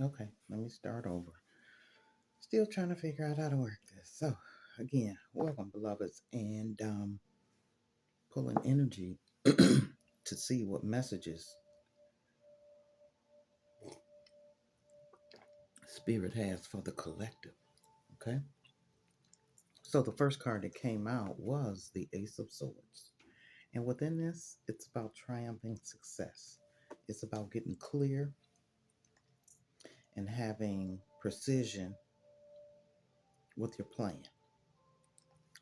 Okay, let me start over. Still trying to figure out how to work this. So, again, welcome, beloveds, and pulling energy to see what messages Spirit has for the collective. Okay, so the first card that came out was the Ace of Swords. And within this, it's about triumphing success. It's about getting clear and having precision with your plan.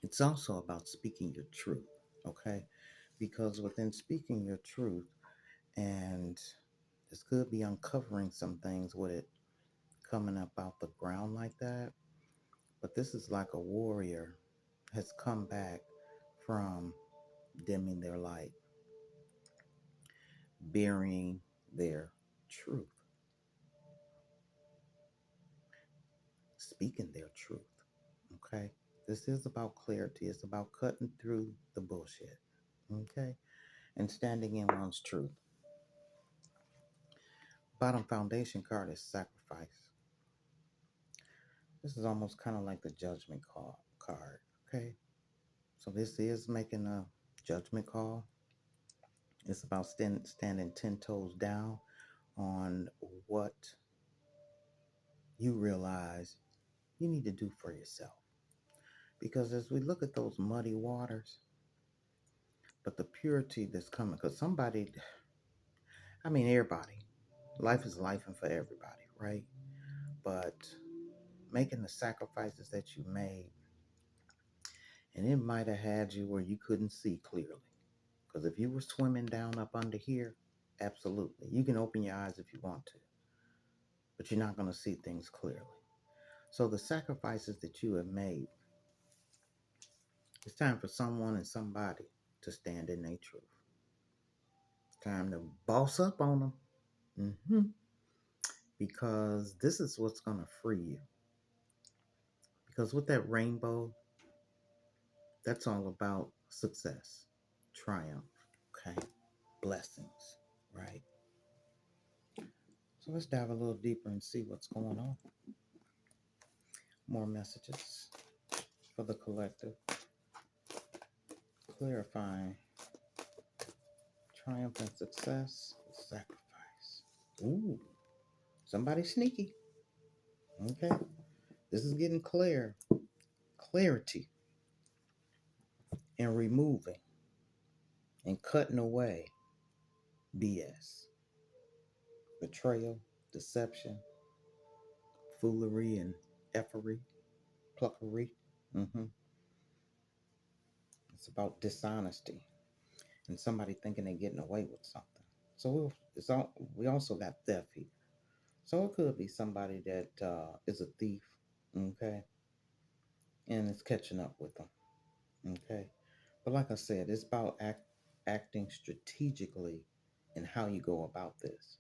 It's also about speaking your truth, okay? Because within speaking your truth, and this could be uncovering some things with it coming up out the ground like that, but this is like a warrior has come back from dimming their light, burying their truth, speaking their truth, okay? This is about clarity. It's about cutting through the bullshit, okay? And standing in one's truth. Bottom foundation card is sacrifice. This is almost kind of like the judgment card, okay? So this is making a judgment call. It's about standing 10 toes down on what you realize you need to do for yourself. Because as we look at those muddy waters, but the purity that's coming, because somebody, I mean, everybody, life is life and for everybody, right? But making the sacrifices that you made, and it might have had you where you couldn't see clearly. Because if you were swimming down up under here, absolutely. You can open your eyes if you want to, but you're not going to see things clearly. So the sacrifices that you have made, it's time for someone and somebody to stand in their truth. Time to boss up on them. Because this is what's going to free you. Because with that rainbow, that's all about success, triumph, okay, blessings, right? So let's dive a little deeper and see what's going on. More messages for the collective. Clarifying triumph and success, sacrifice. Ooh, somebody sneaky. Okay, this is getting clear. Clarity and removing and cutting away BS, betrayal, deception, foolery, and effery, pluckery. hmm It's about dishonesty and somebody thinking they're getting away with something. So we also got theft here. So it could be somebody that is a thief, okay, and it's catching up with them, okay. But like I said, it's about acting strategically in how you go about this.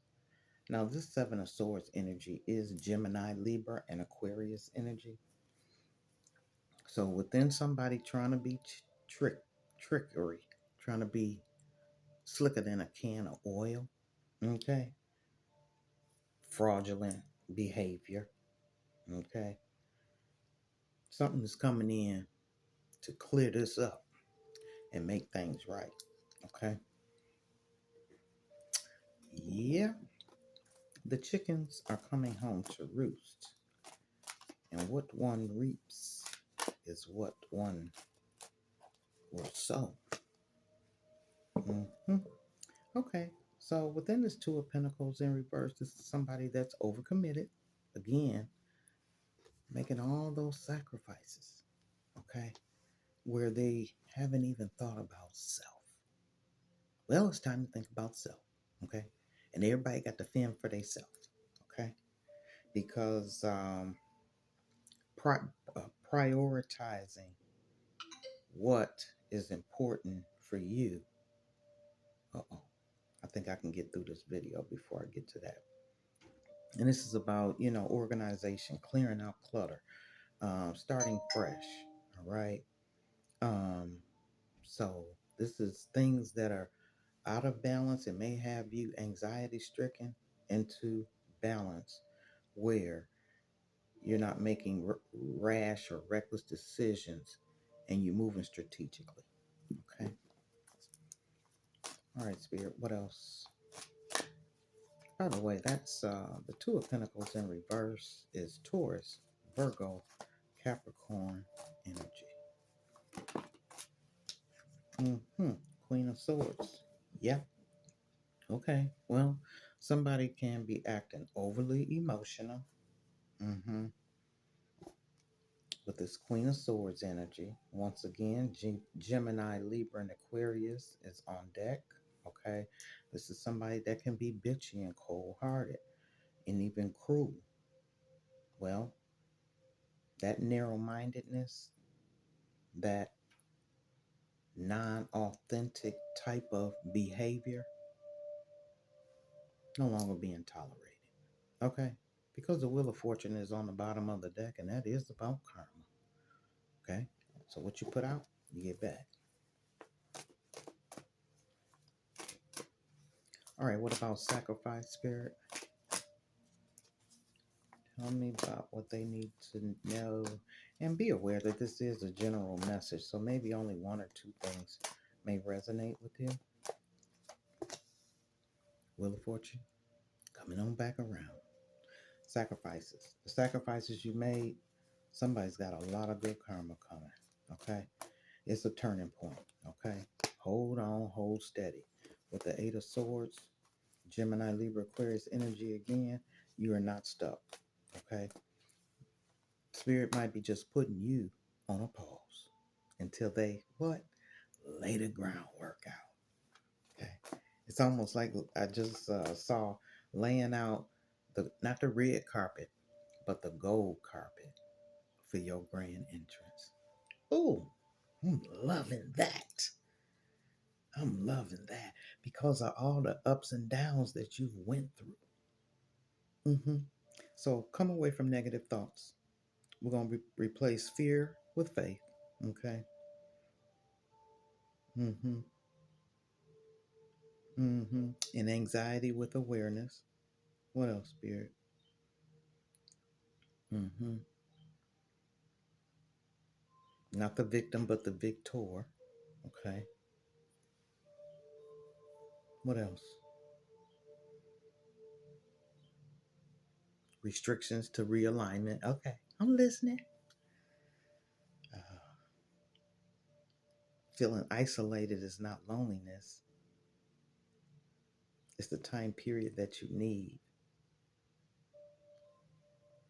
Now, this Seven of Swords energy is Gemini, Libra, and Aquarius energy. So within somebody trying to be trickery, trying to be slicker than a can of oil, okay, fraudulent behavior, okay, something is coming in to clear this up and make things right, okay. Yeah, the chickens are coming home to roost, and what one reaps is what one will sow. hmm Okay, so within this Two of Pentacles in reverse, this is somebody that's overcommitted. Again, making all those sacrifices, okay, where they haven't even thought about self. Well, it's time to think about self, okay? And everybody got to fend for themselves, okay? Because pri- prioritizing what is important for you. Uh-oh. I think I can get through this video before I get to that. And this is about, organization, clearing out clutter, starting fresh. All right. Um, so this is things that are out of balance. It may have you anxiety stricken into balance where you're not making rash or reckless decisions and you're moving strategically. Okay. All right, Spirit. What else? By the way, that's the Two of Pentacles in reverse is Taurus, Virgo, Capricorn energy. Mm-hmm. Queen of Swords. Yeah. Okay. Well, somebody can be acting overly emotional. Mm-hmm. With this Queen of Swords energy. Once again, Gemini, Libra, and Aquarius is on deck. Okay. This is somebody that can be bitchy and cold hearted and even cruel. Well, that narrow mindedness, that non authentic type of behavior no longer being tolerated. Okay? Because the Wheel of Fortune is on the bottom of the deck, and that is about karma. Okay? So what you put out, you get back. All right, what about sacrifice, Spirit? Tell me about what they need to know. And be aware that this is a general message, so maybe only one or two things may resonate with you. Wheel of Fortune, coming on back around. Sacrifices. The sacrifices you made, somebody's got a lot of good karma coming. Okay? It's a turning point. Okay? Hold on, hold steady. With the Eight of Swords, Gemini, Libra, Aquarius energy again, you are not stuck. Okay? Spirit might be just putting you on a pause until they, what? Lay the groundwork out. Okay? It's almost like I just saw laying out the, not the red carpet, but the gold carpet for your grand entrance. Oh, I'm loving that. I'm loving that because of all the ups and downs that you've went through. So come away from negative thoughts. We're going to replace fear with faith. Okay. Mm-hmm. Mm-hmm. And anxiety with awareness. What else, Spirit? Mm-hmm. Not the victim, but the victor. Okay. What else? Restrictions to realignment. Okay. I'm listening. Uh, Feeling isolated is not loneliness. It's the time period that you need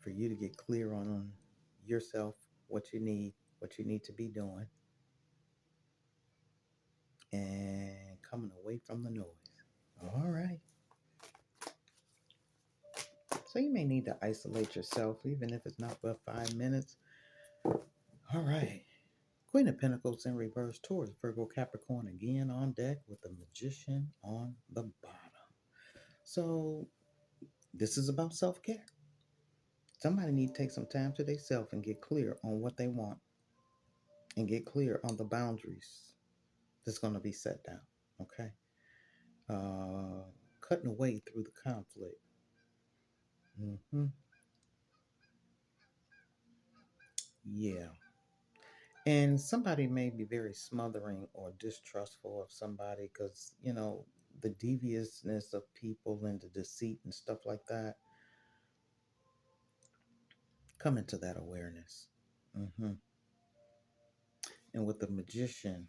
for you to get clear on yourself, what you need to be doing, and coming away from the noise. All right. So you may need to isolate yourself, even if it's not but 5 minutes. All right. Queen of Pentacles in reverse, Taurus, Virgo, Capricorn again on deck with the Magician on the bottom. So this is about self-care. Somebody need to take some time to themselves and get clear on what they want and get clear on the boundaries that's going to be set down. Okay. uh, Cutting away through the conflict. hmm Yeah. And somebody may be very smothering or distrustful of somebody because, the deviousness of people and the deceit and stuff like that. Come into that awareness. hmm And with the Magician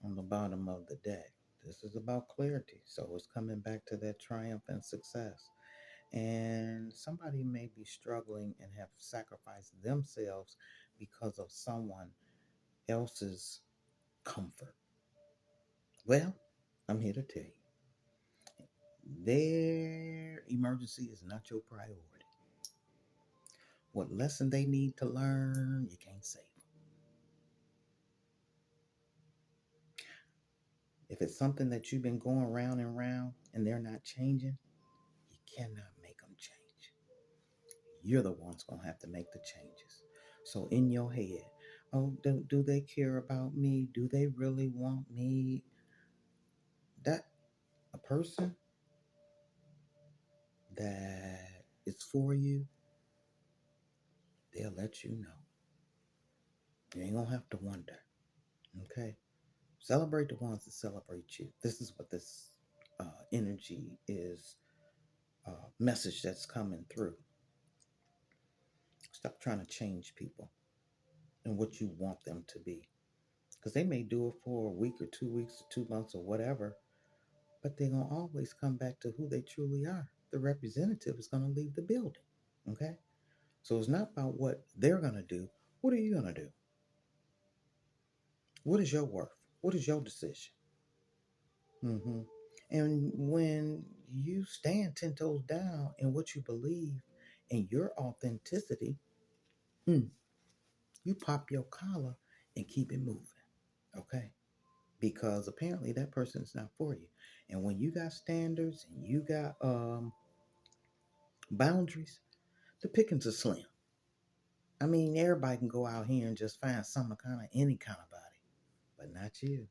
on the bottom of the deck, this is about clarity. So it's coming back to that triumph and success. And somebody may be struggling and have sacrificed themselves because of someone else's comfort. Well, I'm here to tell you, their emergency is not your priority. What lesson they need to learn, you can't save them. If it's something that you've been going round and round and they're not changing, you cannot make them change. You're the ones going to have to make the changes. So in your head, oh, do they care about me? Do they really want me? That a person that is for you, they'll let you know. You ain't gonna have to wonder. Okay? Celebrate the ones that celebrate you. This is what this energy is, message that's coming through. Stop trying to change people and what you want them to be. Because they may do it for a week or 2 weeks or 2 months or whatever, but they're going to always come back to who they truly are. The representative is going to leave the building. Okay? So it's not about what they're going to do. What are you going to do? What is your worth? What is your decision? Mm-hmm. And when you stand 10 toes down in what you believe in your authenticity, you pop your collar and keep it moving. Okay? Because apparently that person is not for you. And when you got standards and you got boundaries, the pickings are slim. I mean, everybody can go out here and just find some kind of any kind of body, but not you.